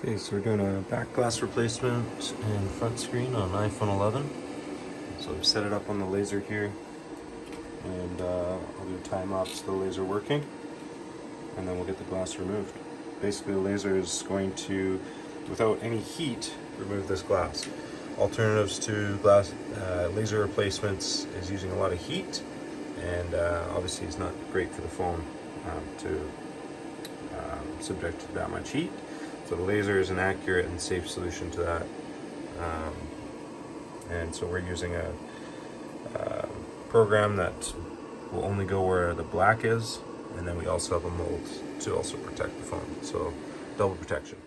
Okay, so we're doing a back glass replacement and front screen on iPhone 11. So I've set it up on the laser here, and I'll do a time lapse of the laser working, and then we'll get the glass removed. Basically, the laser is going to, without any heat, remove this glass. Alternatives to glass laser replacements is using a lot of heat, and obviously it's not great for the phone to subject to that much heat. So the laser is an accurate and safe solution to that. And so we're using a program that will only go where the black is, and then we also have a mold to also protect the phone. So double protection.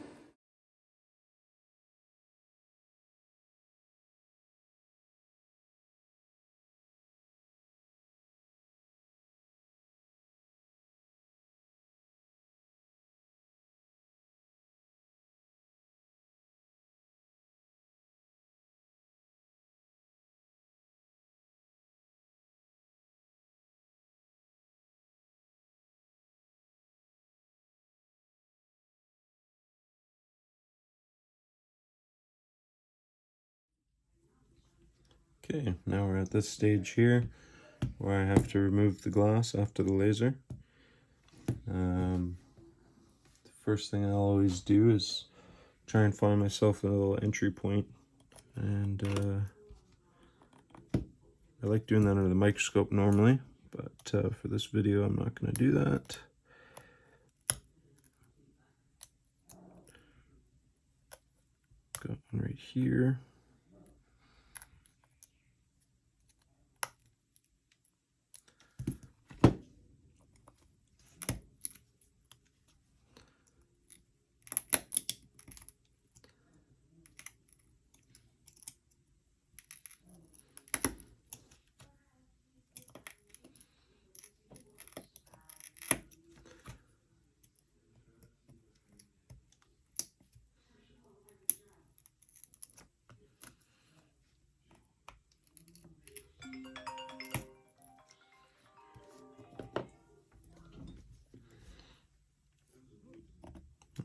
Okay, now we're at this stage here where I have to remove the glass after the laser. The first thing I always do is try and find myself a little entry point, and I like doing that under the microscope normally, but for this video I'm not going to do that. Got one right here.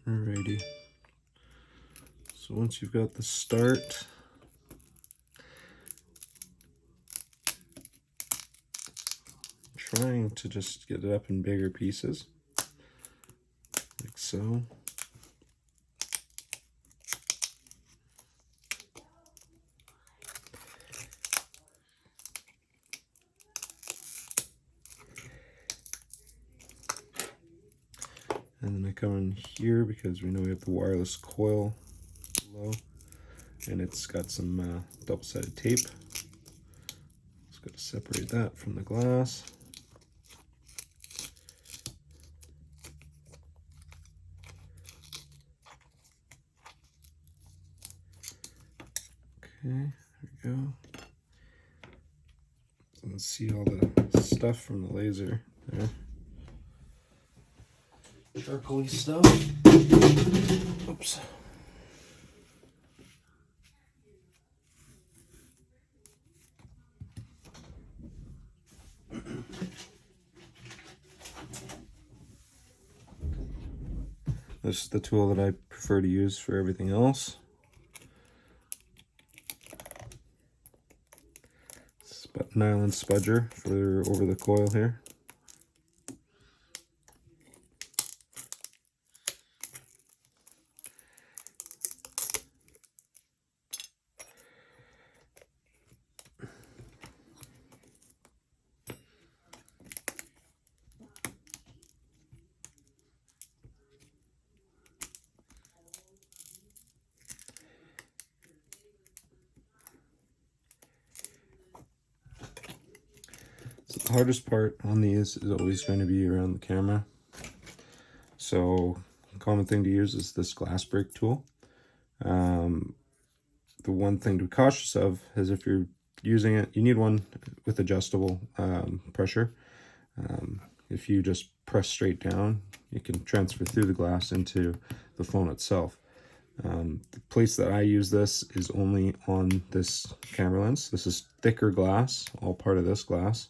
Alrighty, so once you've got the start, trying to just get it up in bigger pieces, like so. And then I come in here because we know we have the wireless coil below, and it's got some double-sided tape. Just got to separate that from the glass. Okay, there we go. So let's see all the stuff from the laser there. Charcoaly stuff. Oops. This is the tool that I prefer to use for everything else. It's a nylon spudger for over the coil here. The hardest part on these is always going to be around the camera. So a common thing to use is this glass break tool. The one thing to be cautious of is if you're using it, you need one with adjustable pressure. If you just press straight down, you can transfer through the glass into the phone itself. The place that I use this is only on this camera lens. This is thicker glass, all part of this glass.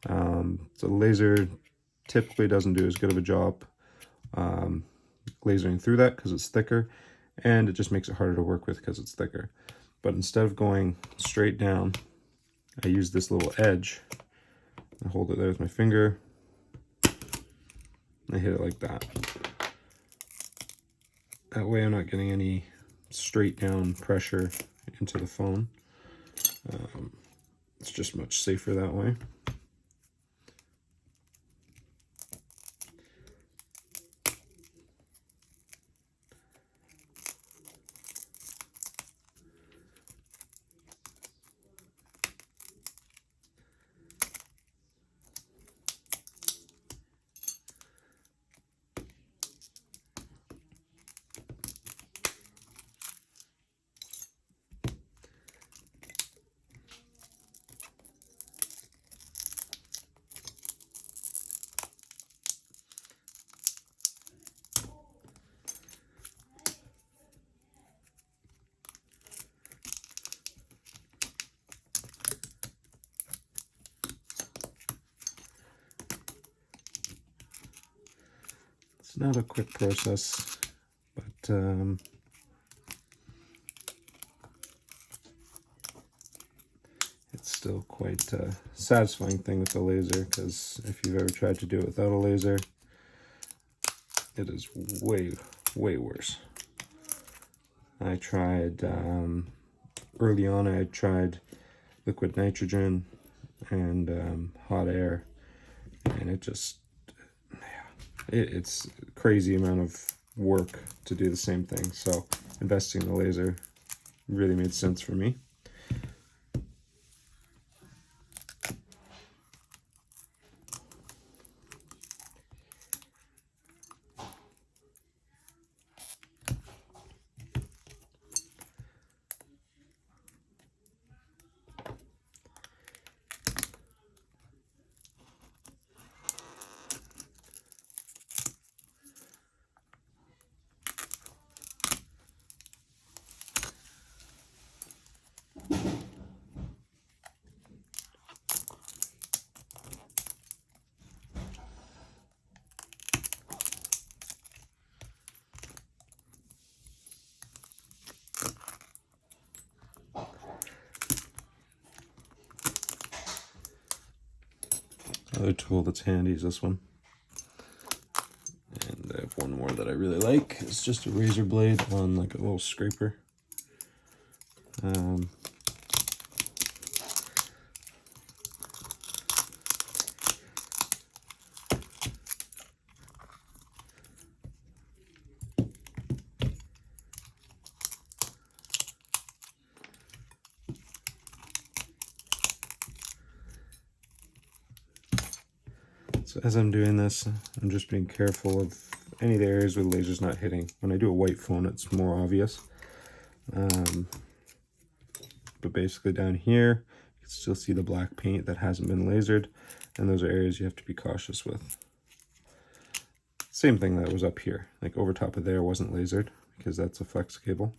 The laser typically doesn't do as good of a job lasering through that because it's thicker, and it just makes it harder to work with because it's thicker. But instead of going straight down, I use this little edge. I hold it there with my finger. I hit it like that. That way I'm not getting any straight down pressure into the phone. It's just much safer that way. It's not a quick process, but it's still quite a satisfying thing with the laser, because if you've ever tried to do it without a laser, it is way worse. I tried, early on I tried liquid nitrogen and hot air, and it's a crazy amount of work to do the same thing. So investing in the laser really made sense for me. Another tool that's handy is this one. And I have one more that I really like. It's just a razor blade on like a little scraper. So as I'm doing this, I'm just being careful of any of the areas where the laser's not hitting. When I do a white phone, it's more obvious. But basically down here, you can still see the black paint that hasn't been lasered, and those are areas you have to be cautious with. Same thing that was up here, like over top of there wasn't lasered because that's a flex cable.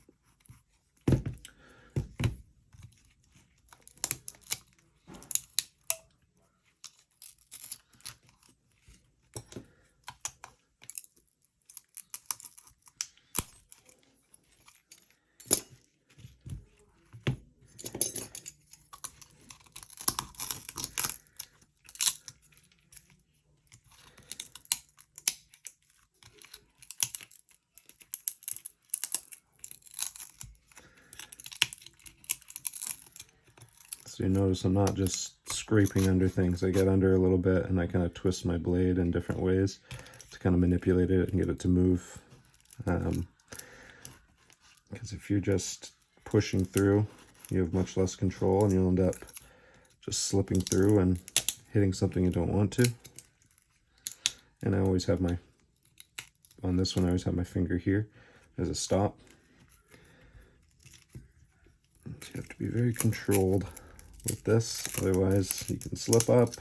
So you notice I'm not just scraping under things. I get under a little bit and I kind of twist my blade in different ways to kind of manipulate it and get it to move. Because if you're just pushing through, you have much less control and you'll end up just slipping through and hitting something you don't want to. And I always have on this one, I always have my finger here as a stop. So you have to be very controlled with this, otherwise you can slip up.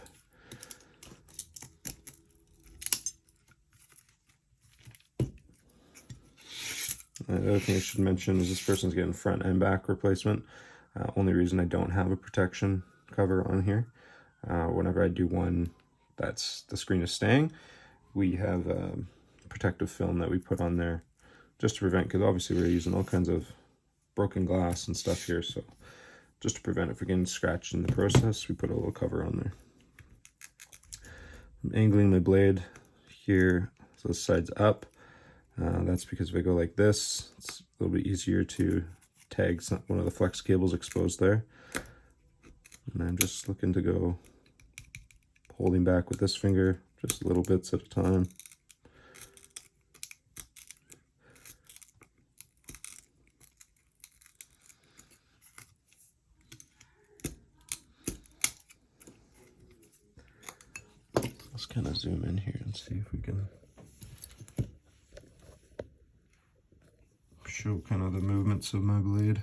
The other thing I should mention is this person's getting front and back replacement. Only reason I don't have a protection cover on here. Whenever I do one that's the screen is staying, we have a protective film that we put on there just to prevent, because obviously we're using all kinds of broken glass and stuff here, so just to prevent it from getting scratched in the process, we put a little cover on there. I'm angling my blade here so the side's up. That's because if I go like this, it's a little bit easier to tag one of the flex cables exposed there. And I'm just looking to go holding back with this finger, just little bits at a time. Let's kind of zoom in here and see if we can show kind of the movements of my blade.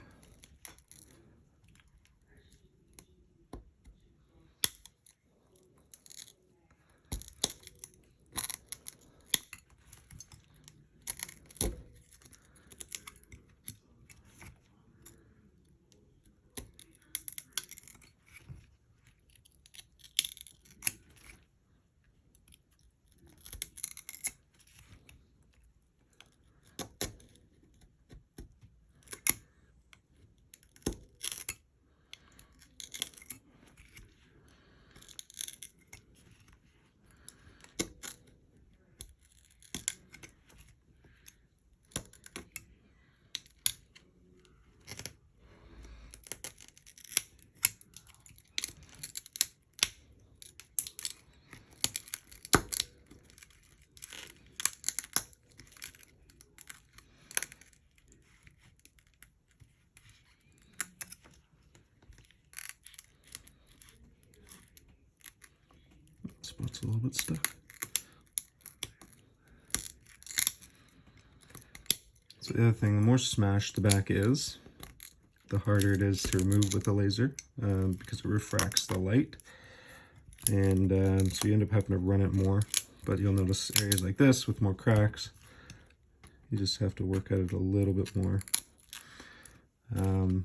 Spot's a little bit stuck. So the other thing, the more smashed the back is, the harder it is to remove with the laser because it refracts the light. And so you end up having to run it more. But you'll notice areas like this with more cracks, you just have to work at it a little bit more. One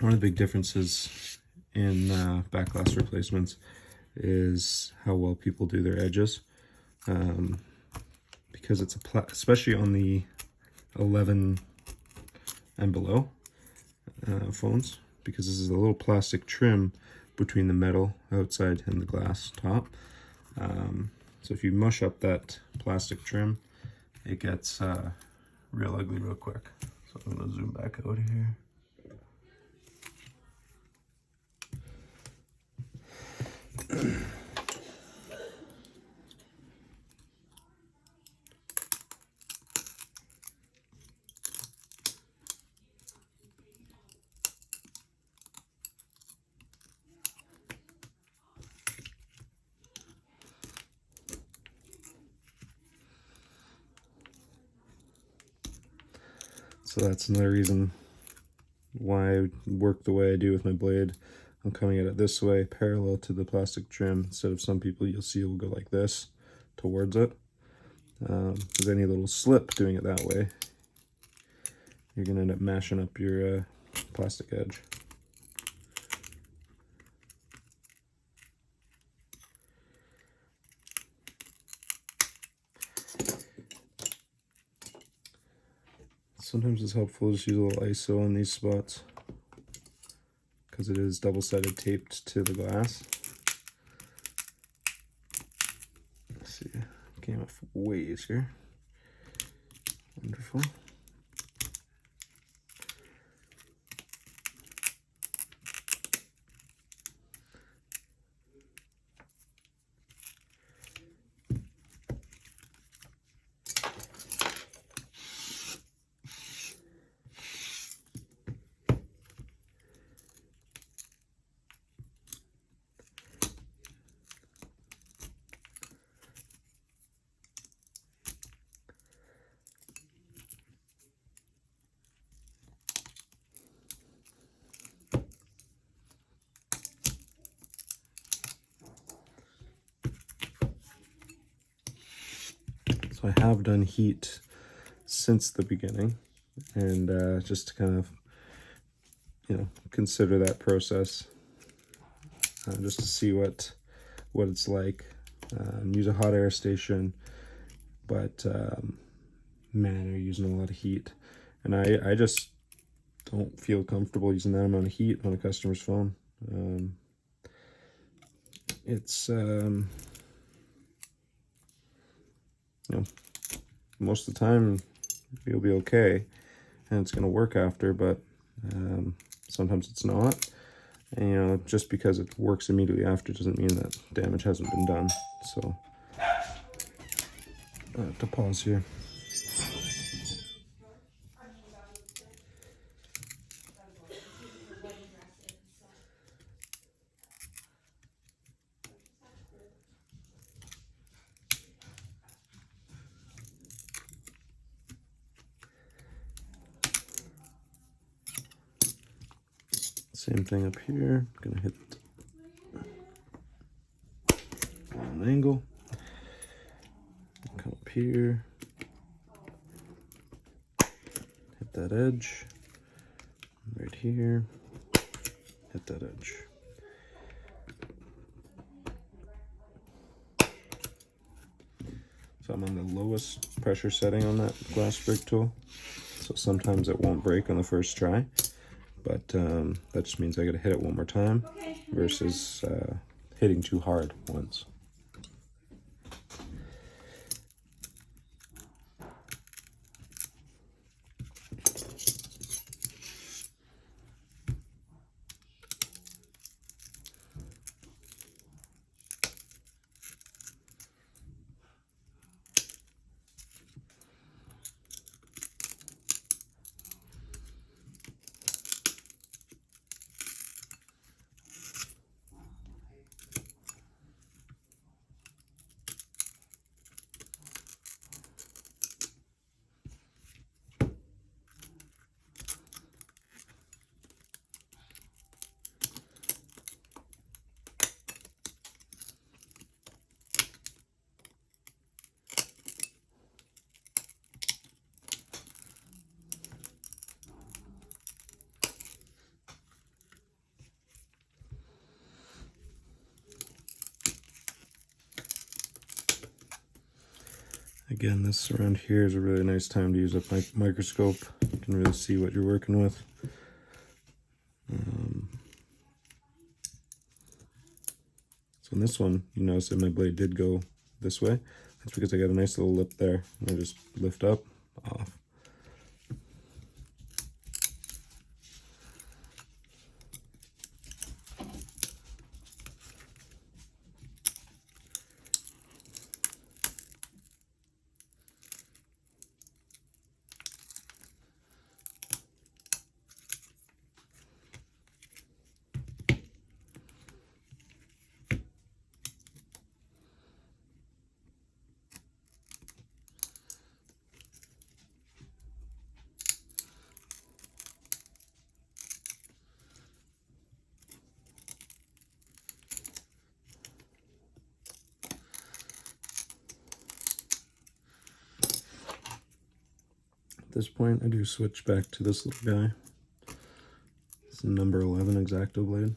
of the big differences in back glass replacements is how well people do their edges, because it's especially on the 11 and below phones, because this is a little plastic trim between the metal outside and the glass top. So if you mush up that plastic trim, it gets real ugly real quick. So I'm going to zoom back out here. So that's another reason why I work the way I do with my blade. I'm coming at it this way, parallel to the plastic trim, instead of some people you'll see will go like this towards it. Because any little slip doing it that way, you're going to end up mashing up your plastic edge. Sometimes it's helpful to just use a little ISO on these spots, because it is double-sided taped to the glass. Let's see, came off way easier. Wonderful. So I have done heat since the beginning, and just to kind of, consider that process, just to see what it's like. Use a hot air station, but man, are using a lot of heat. And I just don't feel comfortable using that amount of heat on a customer's phone. It's, you know, most of the time you'll be okay and it's going to work after, but sometimes it's not. And, you know, just because it works immediately after doesn't mean that damage hasn't been done. So I have to pause here. Same thing up here. I'm gonna hit an angle. Come up here. Hit that edge. Right here. Hit that edge. So I'm on the lowest pressure setting on that glass brick tool. So sometimes it won't break on the first try. But that just means I gotta hit it one more time versus hitting too hard once. Again, this around here is a really nice time to use a microscope. You can really see what you're working with. So in this one, you notice that my blade did go this way. That's because I got a nice little lip there. And I just lift up, off. At this point, I do switch back to this little guy. It's a number 11 X-Acto blade.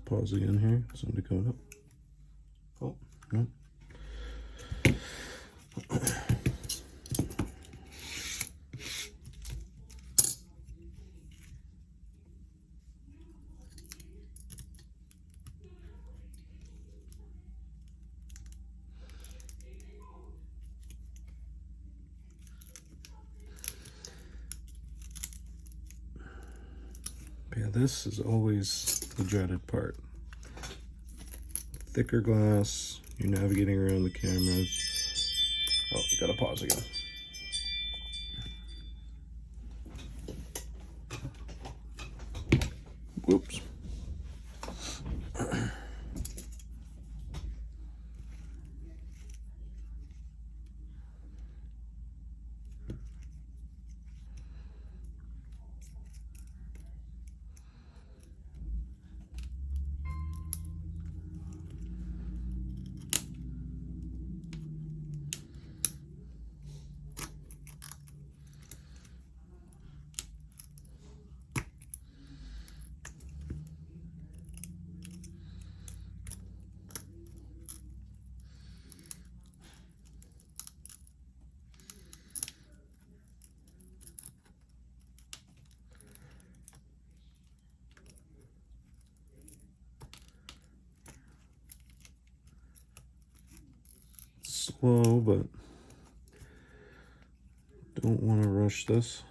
Pause again here. Somebody coming up. Oh, no. Yeah, this is always the dreaded part. Thicker glass, you're navigating around the cameras. Oh, gotta pause again. Whoops. Slow, but don't want to rush this.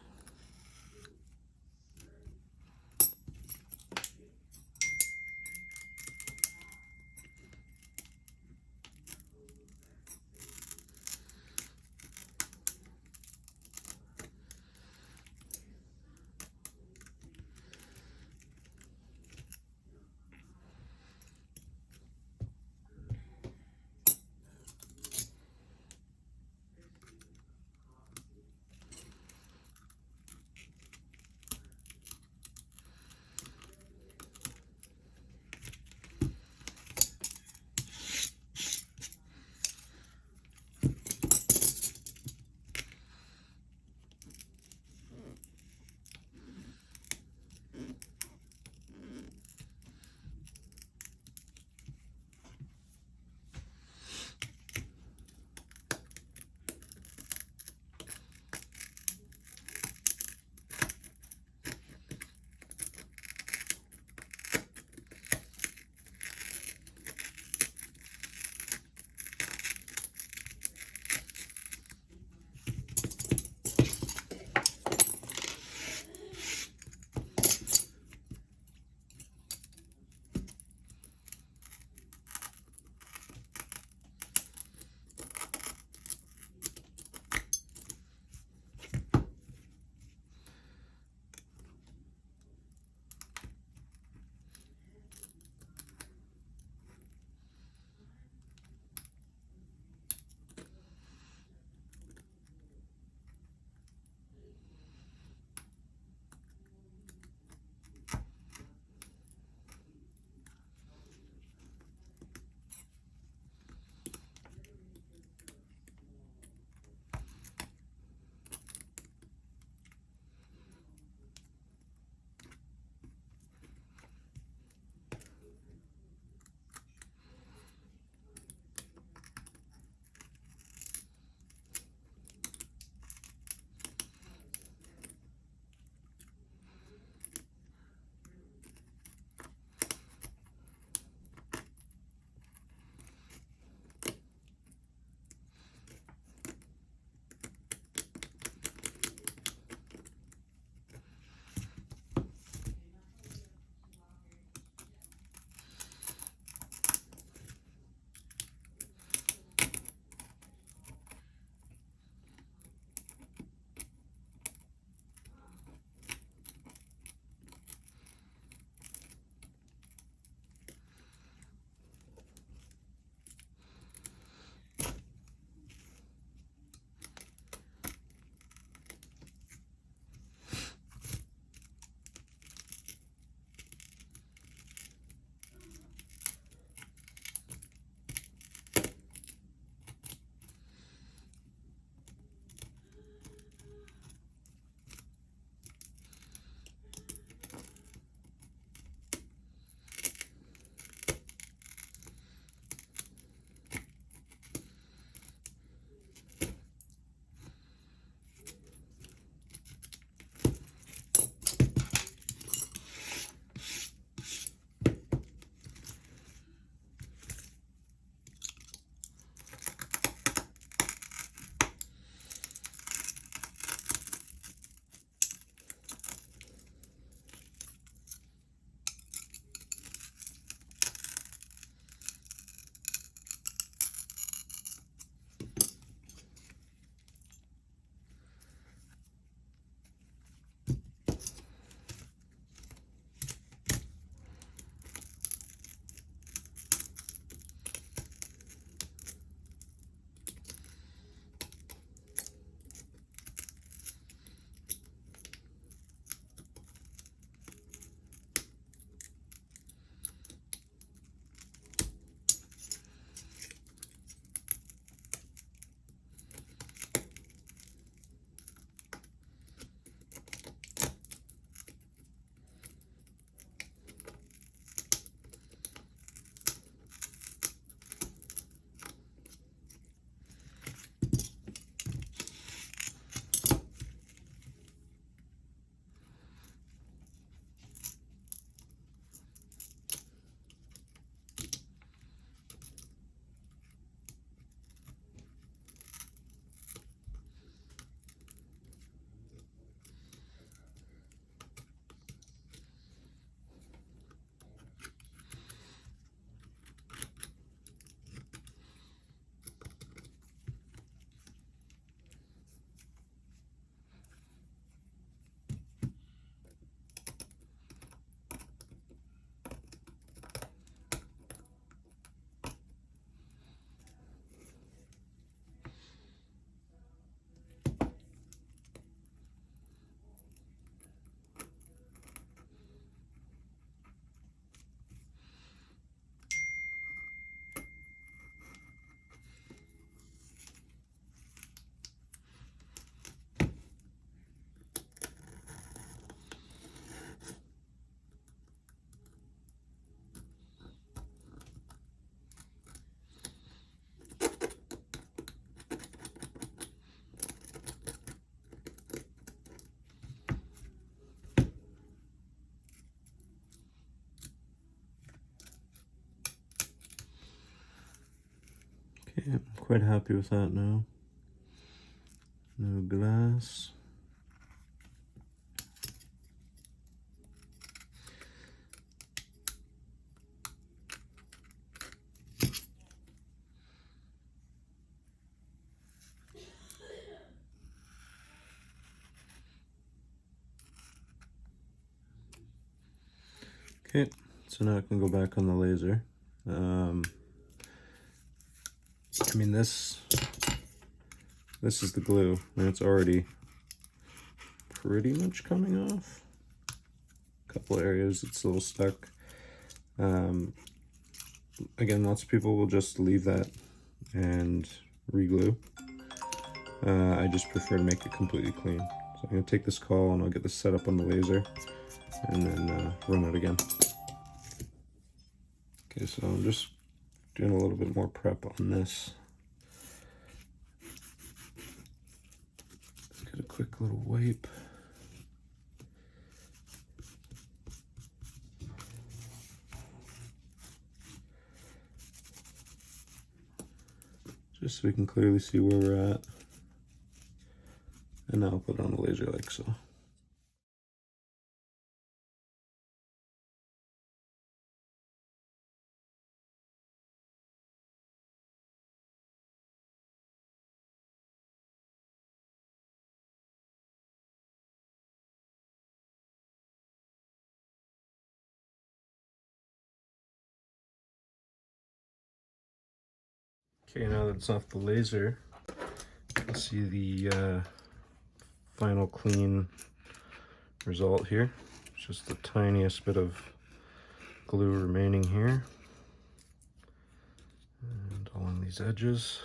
quite happy with that now. No glass. Okay, so now I can go back on the laser. I mean, this is the glue, and it's already pretty much coming off. A couple areas it's a little stuck. Again, lots of people will just leave that and re-glue. I just prefer to make it completely clean. So I'm gonna take this call and I'll get this set up on the laser and then run it again. Okay, so I'm just doing a little bit more prep on this. Let's get a quick little wipe. Just so we can clearly see where we're at. And now I'll put it on the laser like so. Okay, now that it's off the laser, you can see the final clean result here. It's just the tiniest bit of glue remaining here. And along these edges.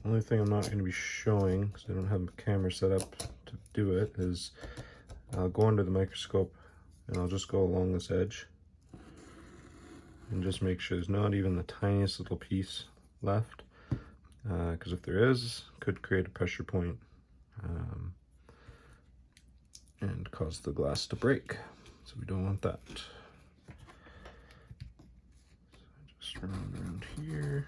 Only thing I'm not going to be showing, because I don't have a camera set up to do it, is I'll go under the microscope and I'll just go along this edge and just make sure there's not even the tiniest little piece left, because if there is, it could create a pressure point and cause the glass to break, so we don't want that. So just run it around here.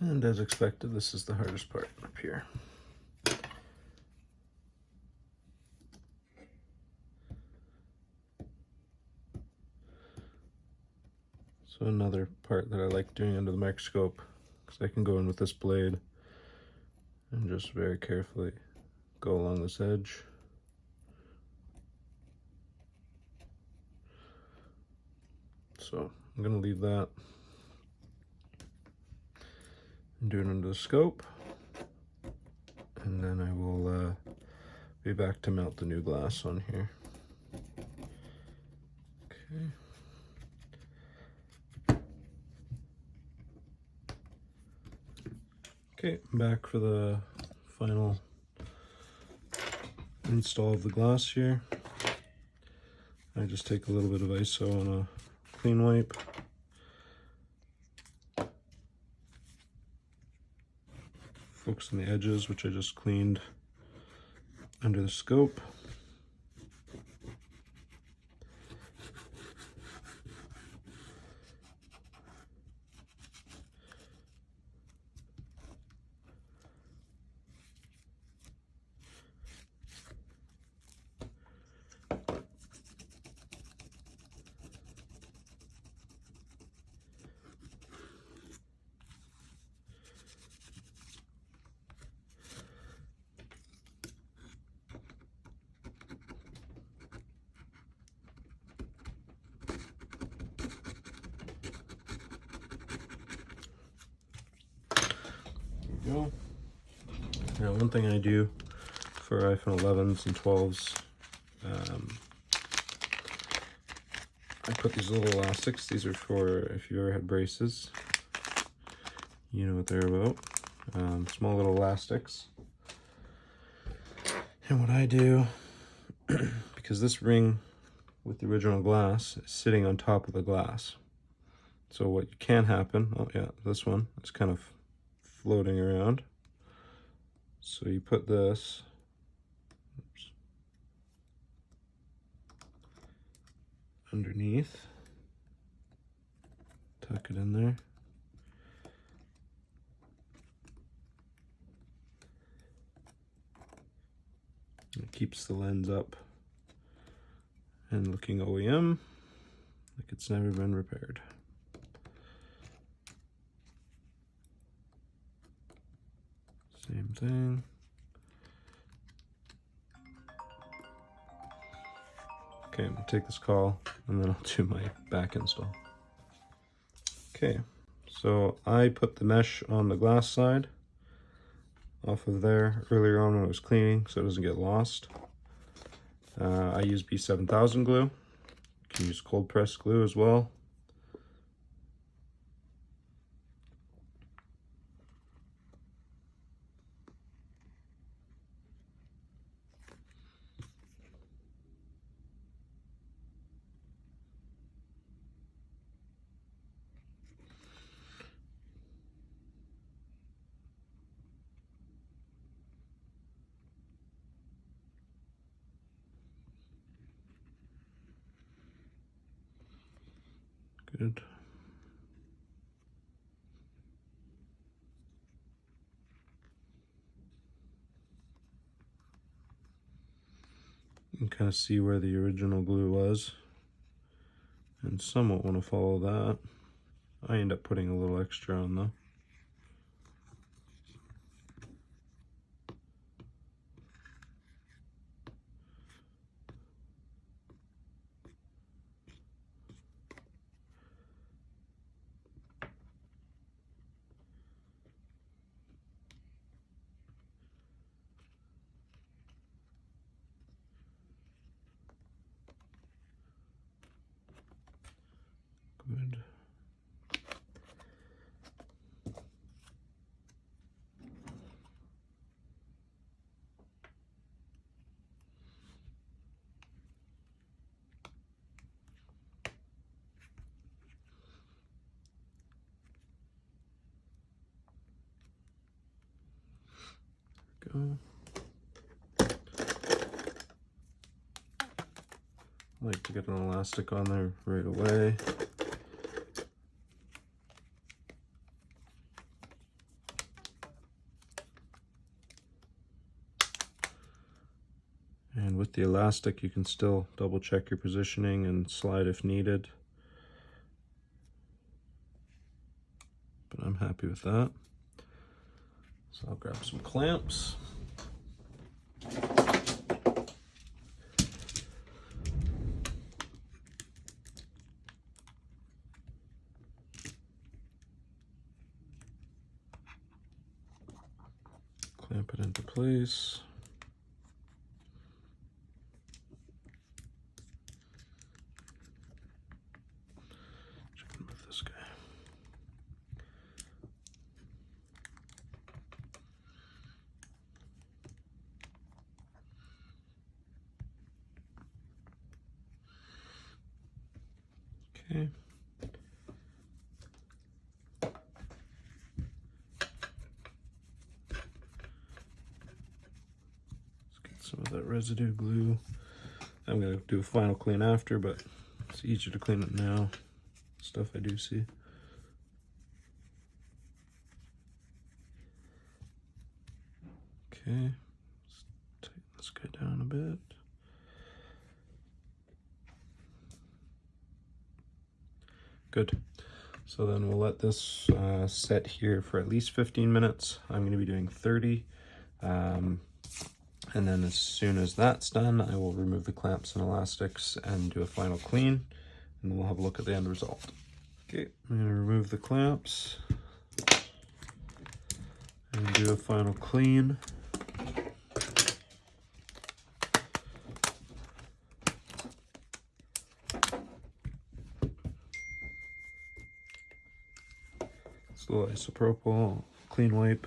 And as expected, this is the hardest part up here. So another part that I like doing under the microscope, because I can go in with this blade and just very carefully go along this edge. So I'm going to leave that and do it under the scope. and then I will be back to melt the new glass on here. Okay. Okay, back for the final install of the glass here. I just take a little bit of ISO on a clean wipe. Focus on the edges, which I just cleaned under the scope. Go. Now, one thing I do for iPhone 11s and 12s, I put these little elastics. These are for if you ever had braces, you know what they're about. Small little elastics. And what I do, because this ring with the original glass is sitting on top of the glass. So what can happen, oh yeah, this one is kind of floating around. So you put this, oops, underneath, tuck it in there. It keeps the lens up and looking OEM, like it's never been repaired. Same thing. Okay, I'm gonna take this call and then I'll do my back install. Okay, so I put the mesh on the glass side off of there earlier on when I was cleaning so it doesn't get lost. I use B7000 glue. You can use cold press glue as well. Good. You can kind of see where the original glue was and somewhat want to follow that. I end up putting a little extra on though. Good. Go. I like to get an elastic on there right away. And with the elastic, you can still double check your positioning and slide if needed. But I'm happy with that. So I'll grab some clamps. Clamp it into place. Move this guy. Okay. Some of that residue glue. I'm going to do a final clean after, but it's easier to clean it now. Stuff I do see. Okay, let's tighten this guy down a bit. Good. So then we'll let this set here for at least 15 minutes. I'm going to be doing 30. And then as soon as that's done, I will remove the clamps and elastics and do a final clean, and we'll have a look at the end result. Okay, I'm going to remove the clamps and do a final clean. It's a little isopropyl clean wipe.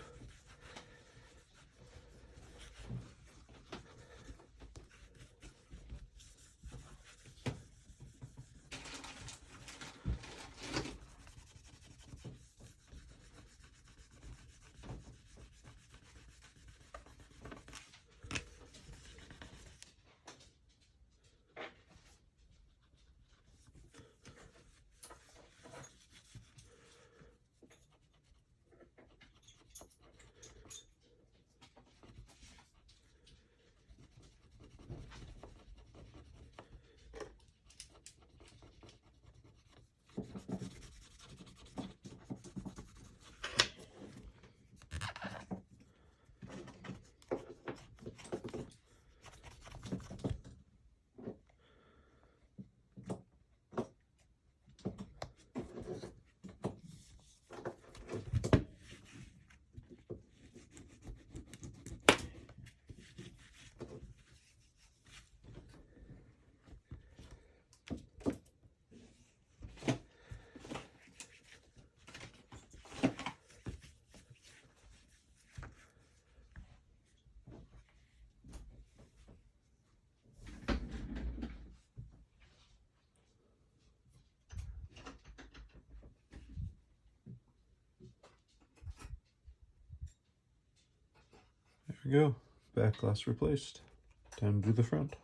There we go, back glass replaced. Time to do the front.